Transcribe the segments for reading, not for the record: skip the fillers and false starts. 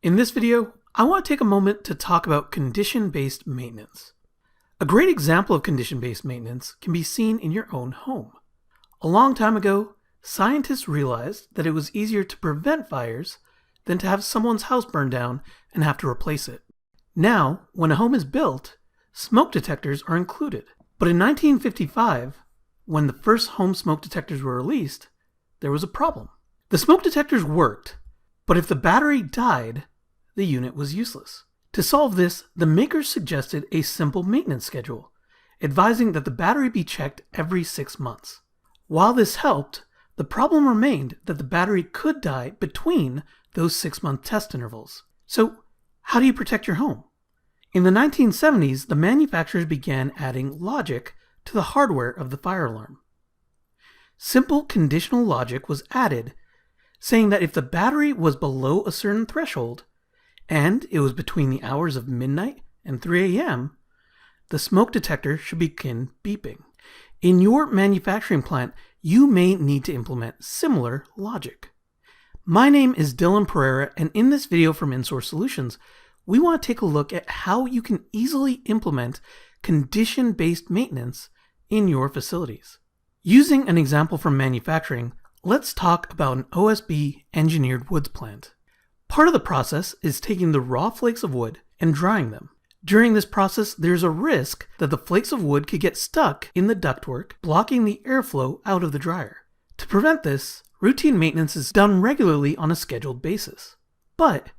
In this video, I want to take a moment to talk about condition-based maintenance. A great example of condition-based maintenance can be seen in your own home. A long time ago, scientists realized that it was easier to prevent fires than to have someone's house burn down and have to replace it. Now, when a home is built, smoke detectors are included. But in 1955, when the first home smoke detectors were released, there was a problem. The smoke detectors worked, but if the battery died, the unit was useless. To solve this, the makers suggested a simple maintenance schedule, advising that the battery be checked every 6 months. While this helped, the problem remained that the battery could die between those 6-month test intervals. So, how do you protect your home? In the 1970s, the manufacturers began adding logic to the hardware of the fire alarm. Simple conditional logic was added, saying that if the battery was below a certain threshold, and it was between the hours of midnight and 3 a.m., the smoke detector should begin beeping. In your manufacturing plant, you may need to implement similar logic. My name is Dylan Pereira, and in this video from InSource Solutions, we want to take a look at how you can easily implement condition-based maintenance in your facilities. Using an example from manufacturing, let's talk about an OSB engineered woods plant. Part of the process is taking the raw flakes of wood and drying them. During this process, there's a risk that the flakes of wood could get stuck in the ductwork, blocking the airflow out of the dryer. To prevent this, routine maintenance is done regularly on a scheduled basis. But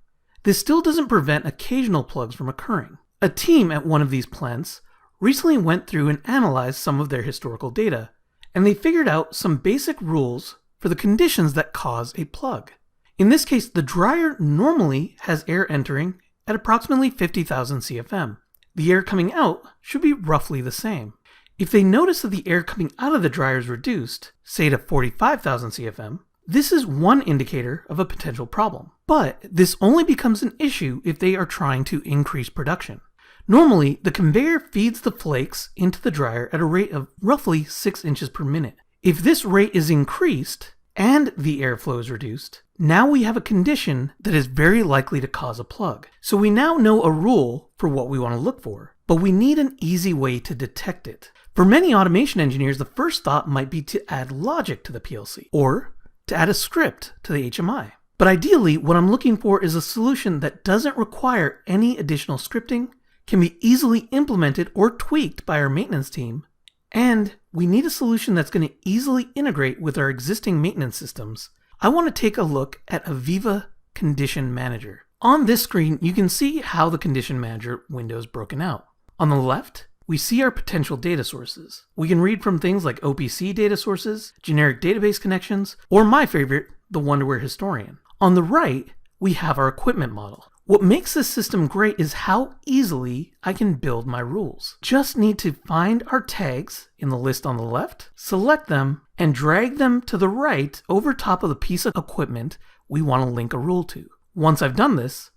this still doesn't prevent occasional plugs from occurring. A team at one of these plants recently went through and analyzed some of their historical data, and they figured out some basic rules for the conditions that cause a plug. In this case, the dryer normally has air entering at approximately 50,000 CFM. The air coming out should be roughly the same. If they notice that the air coming out of the dryer is reduced, say to 45,000 CFM, this is one indicator of a potential problem. But this only becomes an issue if they are trying to increase production. Normally, the conveyor feeds the flakes into the dryer at a rate of roughly 6 inches per minute. If this rate is increased and the airflow is reduced, now we have a condition that is very likely to cause a plug. So we now know a rule for what we want to look for, but we need an easy way to detect it. For many automation engineers, the first thought might be to add logic to the PLC, or to add a script to the HMI. But ideally, what I'm looking for is a solution that doesn't require any additional scripting, can be easily implemented or tweaked by our maintenance team, and we need a solution that's going to easily integrate with our existing maintenance systems. I want to take a look at Aviva Condition Manager. On this screen, you can see how the Condition Manager window is broken out. On the left, we see our potential data sources. We can read from things like OPC data sources, generic database connections, or my favorite, the Wonderware Historian. On the right, we have our equipment model. What makes this system great is how easily I can build my rules. Just need to find our tags in the list on the left, select them, and drag them to the right over top of the piece of equipment we want to link a rule to. Once I've done this,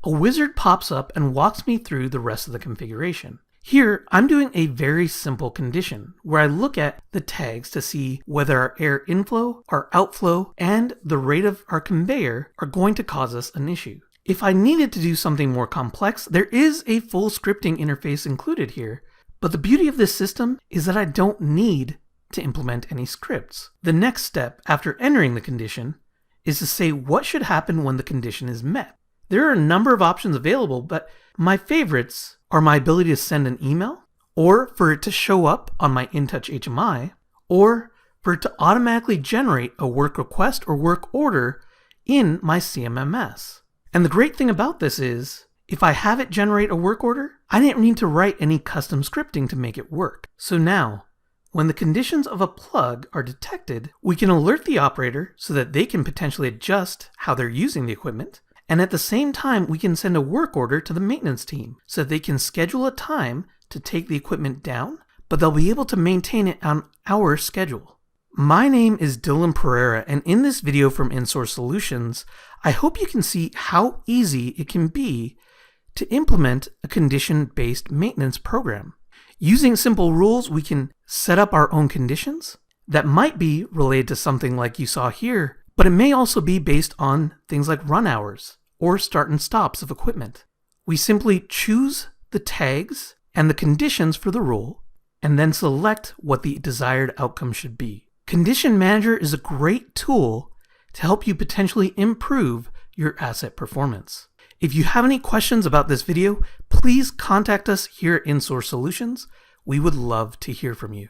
a wizard pops up and walks me through the rest of the configuration. Here, I'm doing a very simple condition where I look at the tags to see whether our air inflow, our outflow, and the rate of our conveyor are going to cause us an issue. If I needed to do something more complex, there is a full scripting interface included here, but the beauty of this system is that I don't need to implement any scripts. The next step after entering the condition is to say what should happen when the condition is met. There are a number of options available, but my favorites are my ability to send an email, or for it to show up on my InTouch HMI, or for it to automatically generate a work request or work order in my CMMS. And the great thing about this is, if I have it generate a work order, I didn't need to write any custom scripting to make it work. So now, when the conditions of a plug are detected, we can alert the operator so that they can potentially adjust how they're using the equipment. And at the same time, we can send a work order to the maintenance team so that they can schedule a time to take the equipment down, but they'll be able to maintain it on our schedule. My name is Dylan Pereira, and in this video from InSource Solutions, I hope you can see how easy it can be to implement a condition-based maintenance program. Using simple rules, we can set up our own conditions that might be related to something like you saw here, but it may also be based on things like run hours or start and stops of equipment. We simply choose the tags and the conditions for the rule, and then select what the desired outcome should be. Condition Manager is a great tool to help you potentially improve your asset performance. If you have any questions about this video, please contact us here at InSource Solutions. We would love to hear from you.